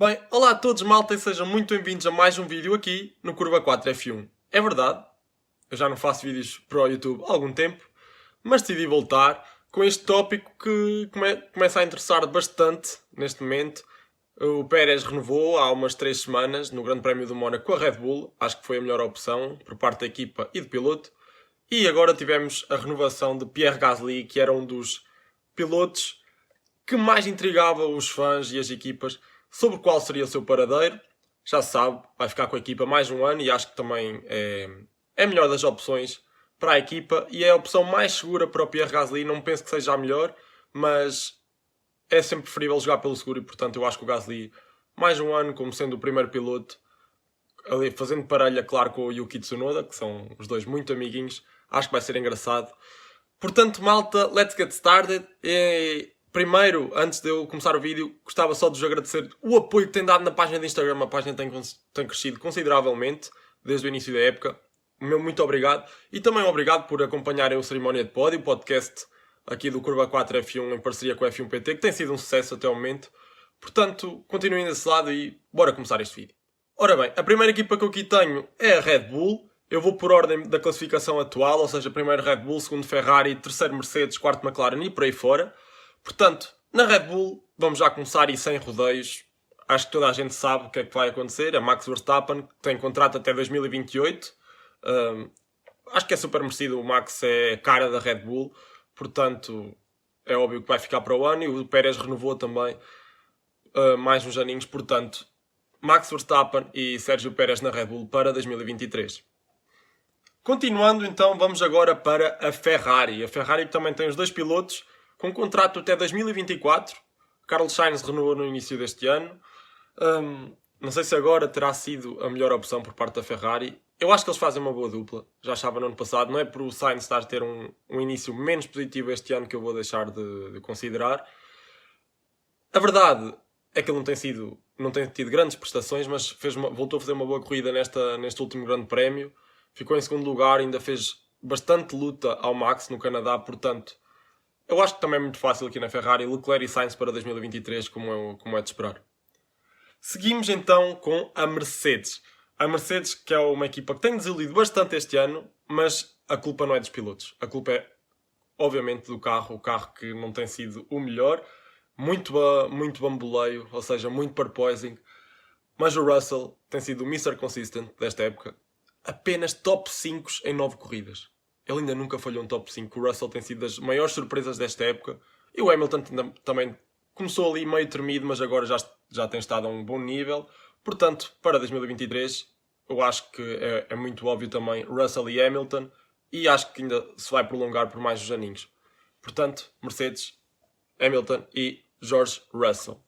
Bem, olá a todos malta e sejam muito bem-vindos a mais um vídeo aqui no Curva 4 F1. É verdade, eu já não faço vídeos para o YouTube há algum tempo, mas decidi voltar com este tópico que começa a interessar bastante neste momento. O Pérez renovou há umas 3 semanas no Grande Prémio do Mónaco com a Red Bull, acho que foi a melhor opção por parte da equipa e do piloto. E agora tivemos a renovação de Pierre Gasly, que era um dos pilotos que mais intrigava os fãs e as equipas sobre qual seria o seu paradeiro. Já se sabe, vai ficar com a equipa mais um ano e acho que também é a melhor das opções para a equipa e é a opção mais segura para o Pierre Gasly. Não penso que seja a melhor, mas é sempre preferível jogar pelo seguro e portanto eu acho que o Gasly, mais um ano como sendo o primeiro piloto, ali fazendo parelha, claro, com o Yuki Tsunoda, que são os dois muito amiguinhos, acho que vai ser engraçado. Portanto, malta, let's get started. Primeiro, antes de eu começar o vídeo, gostava só de vos agradecer o apoio que tem dado na página de Instagram. A página tem crescido consideravelmente desde o início da época. Meu muito obrigado. E também obrigado por acompanharem o Cerimónia de Pódio, o podcast aqui do Curva 4 F1 em parceria com a F1 PT, que tem sido um sucesso até o momento. Portanto, continuem desse lado e bora começar este vídeo. Ora bem, a primeira equipa que eu aqui tenho é a Red Bull. Eu vou por ordem da classificação atual, ou seja, primeiro Red Bull, segundo Ferrari, terceiro Mercedes, quarto McLaren e por aí fora. Portanto, na Red Bull, vamos já começar e sem rodeios. Acho que toda a gente sabe o que é que vai acontecer. A Max Verstappen tem contrato até 2028. Acho que é super merecido. O Max é a cara da Red Bull. Portanto, é óbvio que vai ficar para o ano. E o Pérez renovou também mais uns aninhos. Portanto, Max Verstappen e Sérgio Pérez na Red Bull para 2023. Continuando, então, vamos agora para a Ferrari. A Ferrari também tem os dois pilotos com contrato até 2024. Carlos Sainz renovou no início deste ano. Não sei se agora terá sido a melhor opção por parte da Ferrari. Eu acho que eles fazem uma boa dupla. Já estava no ano passado. Não é por o Sainz estar a ter um início menos positivo este ano que eu vou deixar de considerar. A verdade é que ele não tem tido grandes prestações, mas voltou a fazer uma boa corrida neste último grande prémio. Ficou em segundo lugar, ainda fez bastante luta ao Max no Canadá, portanto, eu acho que também é muito fácil aqui na Ferrari, Leclerc e Sainz para 2023, como é de esperar. Seguimos então com a Mercedes. A Mercedes, que é uma equipa que tem desiludido bastante este ano, mas a culpa não é dos pilotos. A culpa é, obviamente, do carro. O carro que não tem sido o melhor. Muito bamboleio, ou seja, muito porpoising. Mas o Russell tem sido o Mr. Consistent desta época. Apenas top 5 em 9 corridas. Ele ainda nunca falhou um top 5. O Russell tem sido das maiores surpresas desta época. E o Hamilton também começou ali meio tremido, mas agora já tem estado a um bom nível. Portanto, para 2023, eu acho que é muito óbvio também Russell e Hamilton. E acho que ainda se vai prolongar por mais uns aninhos. Portanto, Mercedes, Hamilton e George Russell.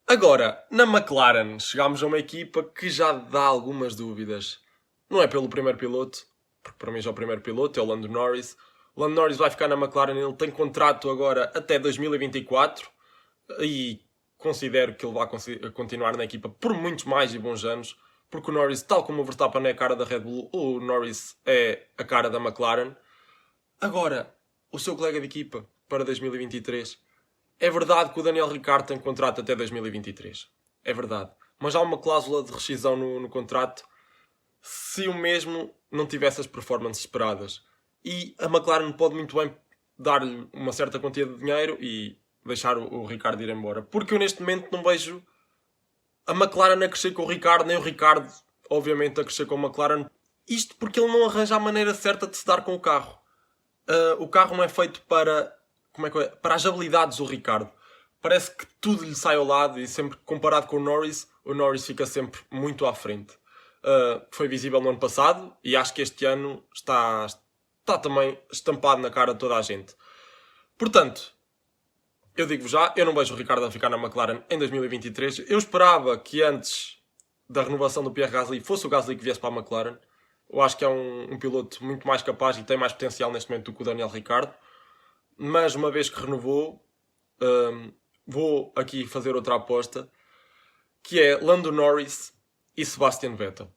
Agora, na McLaren, chegámos a uma equipa que já dá algumas dúvidas. Não é pelo primeiro piloto, porque para mim já é o primeiro piloto, é o Lando Norris. O Lando Norris vai ficar na McLaren, ele tem contrato agora até 2024 e considero que ele vai continuar na equipa por muitos mais e bons anos, porque o Norris, tal como o Verstappen é a cara da Red Bull, o Norris é a cara da McLaren. Agora, o seu colega de equipa para 2023. É verdade que o Daniel Ricciardo tem contrato até 2023. É verdade. Mas há uma cláusula de rescisão no contrato se o mesmo não tivesse as performances esperadas. E a McLaren pode muito bem dar-lhe uma certa quantia de dinheiro e deixar o Ricciardo ir embora. Porque eu neste momento não vejo a McLaren a crescer com o Ricciardo, nem o Ricciardo, obviamente, a crescer com a McLaren. Isto porque ele não arranja a maneira certa de se dar com o carro. O carro não é feito para as habilidades do Ricciardo. Parece que tudo lhe sai ao lado e sempre comparado com o Norris fica sempre muito à frente. Foi visível no ano passado e acho que este ano está também estampado na cara de toda a gente. Portanto, eu digo-vos já, eu não vejo o Ricciardo a ficar na McLaren em 2023. Eu esperava que antes da renovação do Pierre Gasly fosse o Gasly que viesse para a McLaren. Eu acho que é um piloto muito mais capaz e tem mais potencial neste momento do que o Daniel Ricciardo. Mas uma vez que renovou, vou aqui fazer outra aposta, que é Lando Norris e Sebastian Vettel.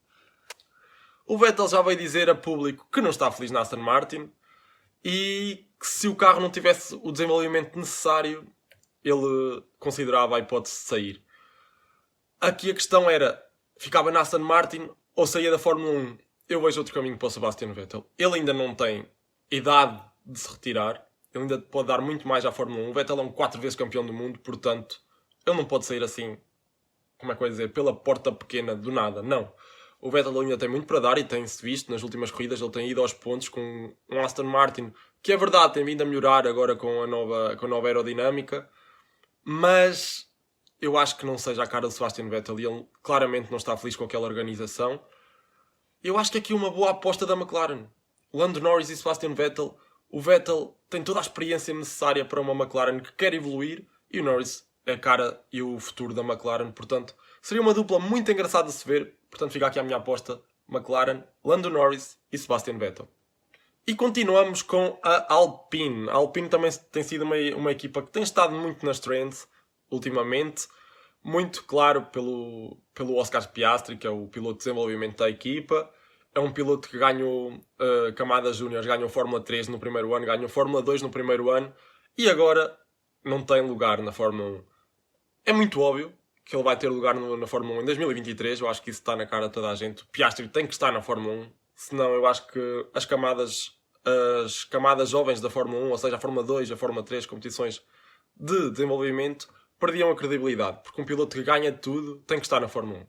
O Vettel já veio dizer a público que não está feliz na Aston Martin e que se o carro não tivesse o desenvolvimento necessário, ele considerava a hipótese de sair. Aqui a questão era, ficava na Aston Martin ou saía da Fórmula 1? Eu vejo outro caminho para o Sebastian Vettel. Ele ainda não tem idade de se retirar. Ele ainda pode dar muito mais à Fórmula 1. O Vettel é um 4 vezes campeão do mundo, portanto, ele não pode sair assim, como é que eu ia dizer, pela porta pequena do nada. Não. O Vettel ainda tem muito para dar e tem-se visto nas últimas corridas. Ele tem ido aos pontos com um Aston Martin, que é verdade, tem vindo a melhorar agora com a nova aerodinâmica, mas eu acho que não seja a cara do Sebastian Vettel e ele claramente não está feliz com aquela organização. Eu acho que aqui uma boa aposta da McLaren. Lando Norris e Sebastian Vettel. O Vettel tem toda a experiência necessária para uma McLaren que quer evoluir e o Norris é a cara e o futuro da McLaren. Portanto, seria uma dupla muito engraçada de se ver. Portanto, fica aqui a minha aposta. McLaren, Lando Norris e Sebastian Vettel. E continuamos com a Alpine. A Alpine também tem sido uma equipa que tem estado muito nas trends ultimamente. Muito claro pelo Oscar Piastri, que é o piloto de desenvolvimento da equipa. É um piloto que ganhou camadas júniores, ganhou Fórmula 3 no primeiro ano, ganhou Fórmula 2 no primeiro ano e agora não tem lugar na Fórmula 1. É muito óbvio que ele vai ter lugar na Fórmula 1 em 2023. Eu acho que isso está na cara de toda a gente. O Piastri tem que estar na Fórmula 1. Senão eu acho que as camadas jovens da Fórmula 1, ou seja, a Fórmula 2 e a Fórmula 3, competições de desenvolvimento, perdiam a credibilidade. Porque um piloto que ganha tudo tem que estar na Fórmula 1.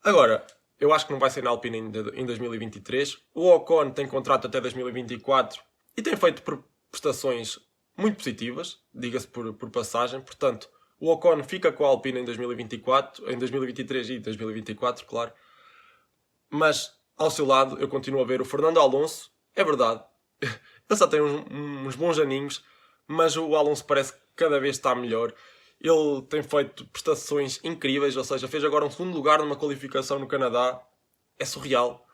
Agora, eu acho que não vai ser na Alpine em 2023. O Ocon tem contrato até 2024 e tem feito prestações muito positivas, diga-se por passagem. Portanto, o Ocon fica com a Alpine em 2024, em 2023 e 2024, claro. Mas, ao seu lado, eu continuo a ver o Fernando Alonso. É verdade, ele só tem uns bons aninhos, mas o Alonso parece que cada vez está melhor. Ele tem feito prestações incríveis, ou seja, fez agora um segundo lugar numa qualificação no Canadá. É surreal.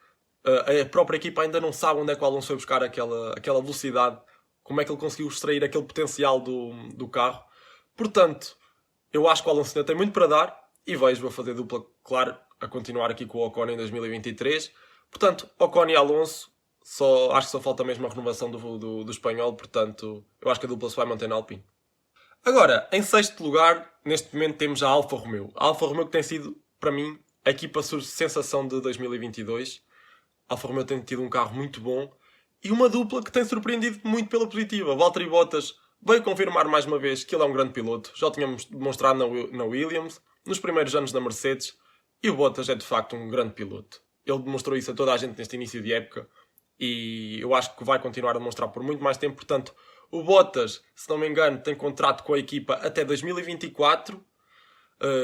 A própria equipa ainda não sabe onde é que o Alonso foi buscar aquela velocidade. Como é que ele conseguiu extrair aquele potencial do carro. Portanto, eu acho que o Alonso ainda tem muito para dar e vejo a fazer dupla, claro, a continuar aqui com o Ocon em 2023. Portanto, Ocon e Alonso, acho que só falta mesmo a renovação do espanhol. Portanto, eu acho que a dupla se vai manter na Alpine. Agora, em sexto lugar, neste momento temos a Alfa Romeo. A Alfa Romeo que tem sido, para mim, a equipa sensação de 2022. A Alfa Romeo tem tido um carro muito bom e uma dupla que tem surpreendido muito pela positiva. Valtteri Bottas veio confirmar mais uma vez que ele é um grande piloto. Já o tínhamos demonstrado na Williams, nos primeiros anos da Mercedes, e o Bottas é de facto um grande piloto. Ele demonstrou isso a toda a gente neste início de época e eu acho que vai continuar a demonstrar por muito mais tempo. Portanto, o Bottas, se não me engano, tem contrato com a equipa até 2024.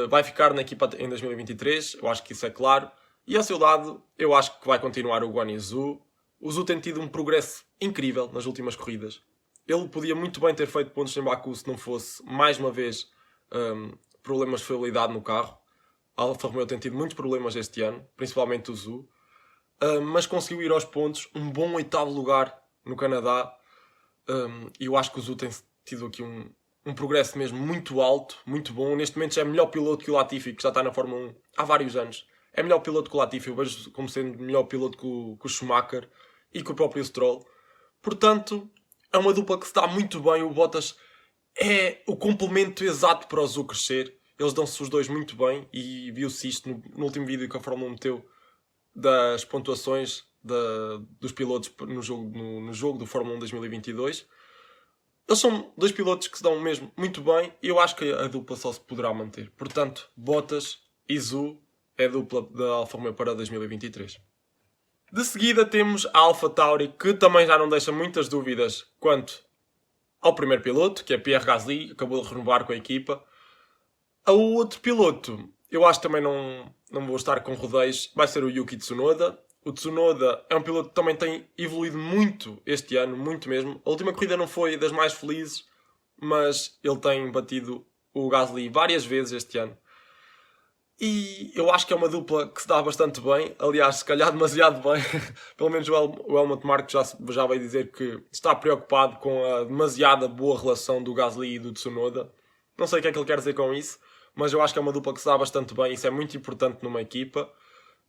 Vai ficar na equipa em 2023. Eu acho que isso é claro. E ao seu lado, eu acho que vai continuar o Guan Yu Zhou. O Zhou tem tido um progresso incrível nas últimas corridas. Ele podia muito bem ter feito pontos em Baku se não fosse, mais uma vez, problemas de fiabilidade no carro. A Alfa Romeo tem tido muitos problemas este ano, principalmente o Zhou. Mas conseguiu ir aos pontos. Um bom 8º lugar no Canadá. E eu acho que o Zhou tem tido aqui um progresso mesmo muito alto, muito bom. Neste momento já é melhor piloto que o Latifi, que já está na Fórmula 1 há vários anos. É melhor piloto que o Latifi, eu vejo como sendo melhor piloto que o Schumacher e que o próprio Stroll. Portanto, é uma dupla que se dá muito bem. O Bottas é o complemento exato para o Zhou crescer. Eles dão-se os dois muito bem e viu-se isto no último vídeo que a Fórmula 1 meteu das pontuações dos pilotos no jogo do Fórmula 1 2022. Eles são dois pilotos que se dão mesmo muito bem e eu acho que a dupla só se poderá manter. Portanto, Bottas e Zhou é a dupla da Alfa Romeo para 2023. De seguida temos a AlphaTauri, que também já não deixa muitas dúvidas quanto ao primeiro piloto, que é Pierre Gasly, acabou de renovar com a equipa. Ao outro piloto, eu acho que também não vou estar com rodeios, vai ser o Yuki Tsunoda. O Tsunoda é um piloto que também tem evoluído muito este ano, muito mesmo. A última corrida não foi das mais felizes, mas ele tem batido o Gasly várias vezes este ano. E eu acho que é uma dupla que se dá bastante bem. Aliás, se calhar demasiado bem. Pelo menos o Helmut Marko já veio dizer que está preocupado com a demasiada boa relação do Gasly e do Tsunoda. Não sei o que é que ele quer dizer com isso, mas eu acho que é uma dupla que se dá bastante bem. Isso é muito importante numa equipa.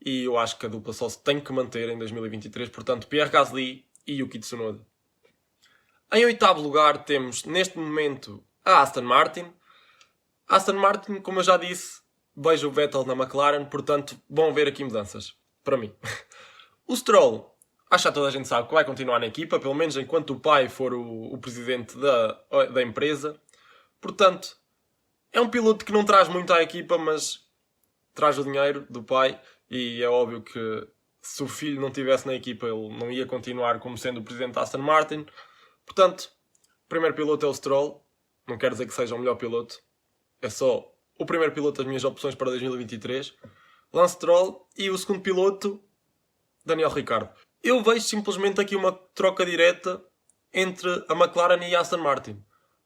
E eu acho que a dupla só se tem que manter em 2023. Portanto, Pierre Gasly e Yuki Tsunoda. Em 8º lugar temos, neste momento, a Aston Martin. A Aston Martin, como eu já disse, vejo o Vettel na McLaren, portanto vão haver aqui mudanças, para mim. O Stroll, acho que já toda a gente sabe que vai continuar na equipa, pelo menos enquanto o pai for o presidente da empresa. Portanto, é um piloto que não traz muito à equipa, mas traz o dinheiro do pai, e é óbvio que se o filho não estivesse na equipa, ele não ia continuar como sendo o presidente da Aston Martin. Portanto, o primeiro piloto é o Stroll. Não quer dizer que seja o melhor piloto. É só o primeiro piloto das minhas opções para 2023. Lance Stroll. E o segundo piloto, Daniel Ricciardo. Eu vejo simplesmente aqui uma troca direta entre a McLaren e a Aston Martin.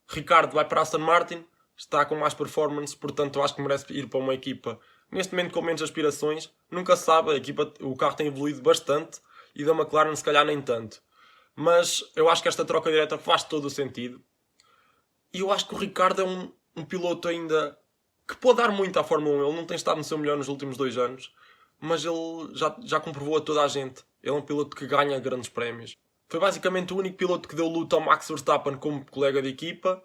Ricciardo vai para a Aston Martin, está com mais performance, portanto acho que merece ir para uma equipa neste momento com menos aspirações. Nunca se sabe, o carro tem evoluído bastante e da McLaren se calhar nem tanto. Mas eu acho que esta troca direta faz todo o sentido. E eu acho que o Ricciardo é um piloto ainda que pode dar muito à Fórmula 1. Ele não tem estado no seu melhor nos últimos 2 anos, mas ele já comprovou a toda a gente. Ele é um piloto que ganha grandes prémios. Foi basicamente o único piloto que deu luta ao Max Verstappen como colega de equipa.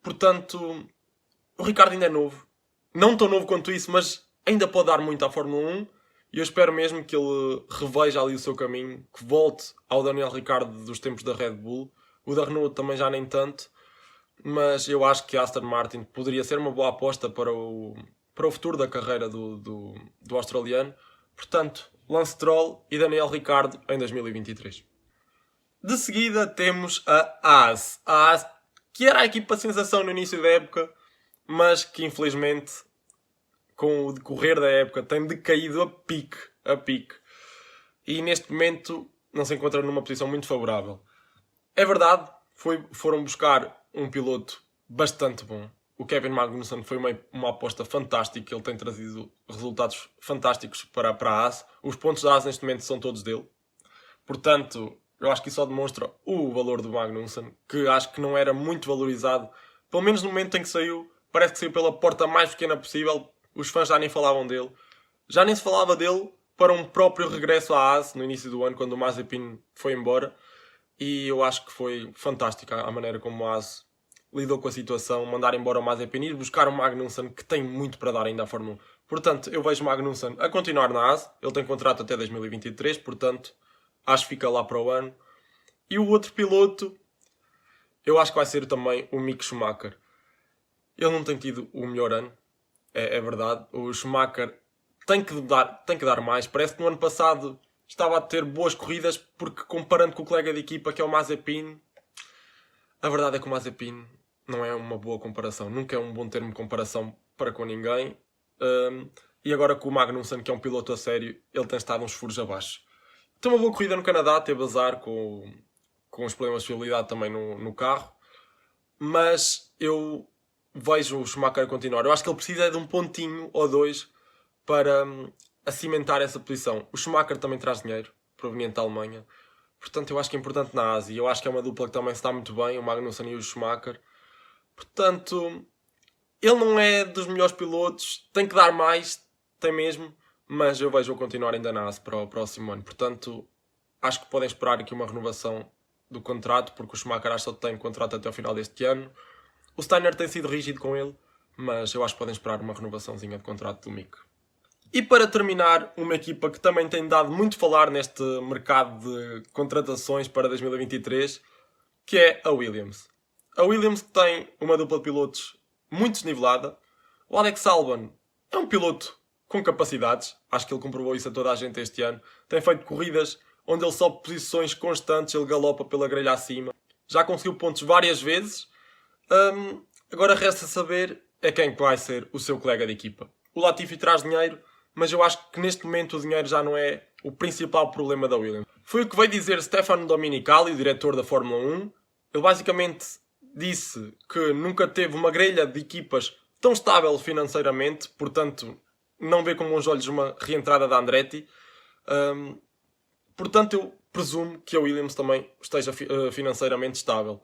Portanto, o Ricciardo ainda é novo. Não tão novo quanto isso, mas ainda pode dar muito à Fórmula 1. E eu espero mesmo que ele reveja ali o seu caminho, que volte ao Daniel Ricciardo dos tempos da Red Bull. O da Renault também já nem tanto. Mas eu acho que a Aston Martin poderia ser uma boa aposta para o futuro da carreira do australiano. Portanto, Lance Stroll e Daniel Ricciardo em 2023. De seguida temos a Haas. A Haas, que era a equipa sensação no início da época, mas que infelizmente, com o decorrer da época, tem decaído a pique. E neste momento não se encontra numa posição muito favorável. É verdade, foram buscar um piloto bastante bom. O Kevin Magnussen foi uma aposta fantástica. Ele tem trazido resultados fantásticos para a Haas. Os pontos da Haas neste momento são todos dele. Portanto, eu acho que isso só demonstra o valor do Magnussen, que acho que não era muito valorizado. Pelo menos no momento em que saiu, parece que saiu pela porta mais pequena possível. Os fãs já nem falavam dele. Já nem se falava dele para um próprio regresso à Haas no início do ano, quando o Mazepin foi embora. E eu acho que foi fantástica a maneira como o Haas lidou com a situação, mandar embora o Mazepin e ir buscar o Magnussen, que tem muito para dar ainda à Fórmula 1. Portanto, eu vejo o Magnussen a continuar na Haas. Ele tem contrato até 2023, portanto, acho que fica lá para o ano. E o outro piloto, eu acho que vai ser também o Mick Schumacher. Ele não tem tido o melhor ano, é verdade. O Schumacher tem que dar mais. Parece que no ano passado estava a ter boas corridas, porque comparando com o colega de equipa, que é o Mazepin, a verdade é que o Mazepin não é uma boa comparação. Nunca é um bom termo de comparação para com ninguém. E agora com o Magnussen, que é um piloto a sério, ele tem estado uns furos abaixo. Tem uma boa corrida no Canadá, teve azar com os problemas de fiabilidade também no carro. Mas eu vejo o Schumacher continuar. Eu acho que ele precisa de um pontinho ou dois para cimentar essa posição. O Schumacher também traz dinheiro, proveniente da Alemanha. Portanto, eu acho que é importante na Ásia. Eu acho que é uma dupla que também está muito bem, o Magnussen e o Schumacher. Portanto, ele não é dos melhores pilotos. Tem que dar mais, tem mesmo. Mas eu vejo-o continuar ainda na Ásia para o próximo ano. Portanto, acho que podem esperar aqui uma renovação do contrato, porque o Schumacher acho que só tem contrato até ao final deste ano. O Steiner tem sido rígido com ele, mas eu acho que podem esperar uma renovaçãozinha de contrato do Mick. E para terminar, uma equipa que também tem dado muito falar neste mercado de contratações para 2023, que é a Williams. A Williams tem uma dupla de pilotos muito desnivelada. O Alex Albon é um piloto com capacidades, acho que ele comprovou isso a toda a gente este ano. Tem feito corridas onde ele sobe posições constantes, ele galopa pela grelha acima. Já conseguiu pontos várias vezes. Agora resta saber quem vai ser o seu colega de equipa. O Latifi traz dinheiro, mas eu acho que neste momento o dinheiro já não é o principal problema da Williams. Foi o que veio dizer Stefano Domenicali, o diretor da Fórmula 1. Ele basicamente disse que nunca teve uma grelha de equipas tão estável financeiramente, portanto não vê com bons olhos uma reentrada da Andretti. Portanto eu presumo que a Williams também esteja financeiramente estável.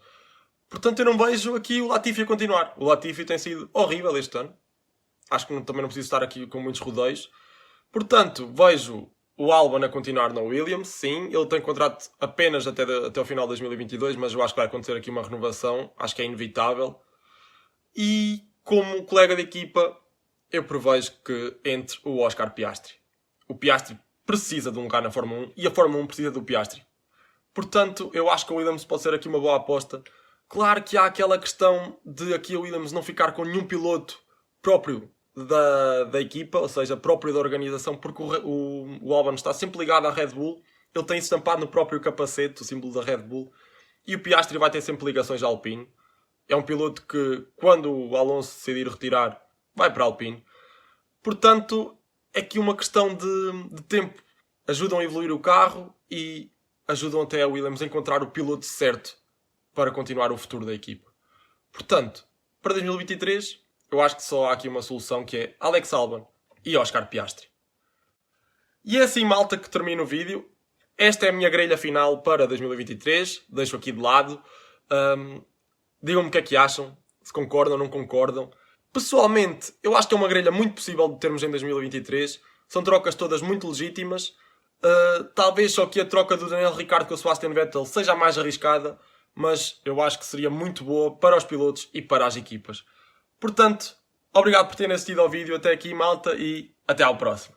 Portanto eu não vejo aqui o Latifi a continuar. O Latifi tem sido horrível este ano. Acho que também não preciso estar aqui com muitos rodeios. Portanto, vejo o Albon a continuar na Williams, sim. Ele tem contrato apenas até o final de 2022, mas eu acho que vai acontecer aqui uma renovação. Acho que é inevitável. E como colega de equipa, eu prevejo que entre o Oscar Piastri. O Piastri precisa de um lugar na Fórmula 1 e a Fórmula 1 precisa do Piastri. Portanto, eu acho que a Williams pode ser aqui uma boa aposta. Claro que há aquela questão de aqui a Williams não ficar com nenhum piloto próprio da equipa, ou seja, próprio da organização, porque o Albon está sempre ligado à Red Bull. Ele tem estampado no próprio capacete o símbolo da Red Bull. E o Piastri vai ter sempre ligações à Alpine. É um piloto que, quando o Alonso decidir retirar, vai para a Alpine. Portanto, é aqui uma questão de tempo. Ajudam a evoluir o carro e ajudam até a Williams a encontrar o piloto certo para continuar o futuro da equipa. Portanto, para 2023, eu acho que só há aqui uma solução, que é Alex Albon e Oscar Piastri. E é assim, malta, que termina o vídeo. Esta é a minha grelha final para 2023. Deixo aqui de lado. Digam-me o que é que acham. Se concordam ou não concordam. Pessoalmente, eu acho que é uma grelha muito possível de termos em 2023. São trocas todas muito legítimas. Talvez só que a troca do Daniel Ricciardo com o Sebastian Vettel seja a mais arriscada. Mas eu acho que seria muito boa para os pilotos e para as equipas. Portanto, obrigado por terem assistido ao vídeo até aqui, malta. E até ao próximo.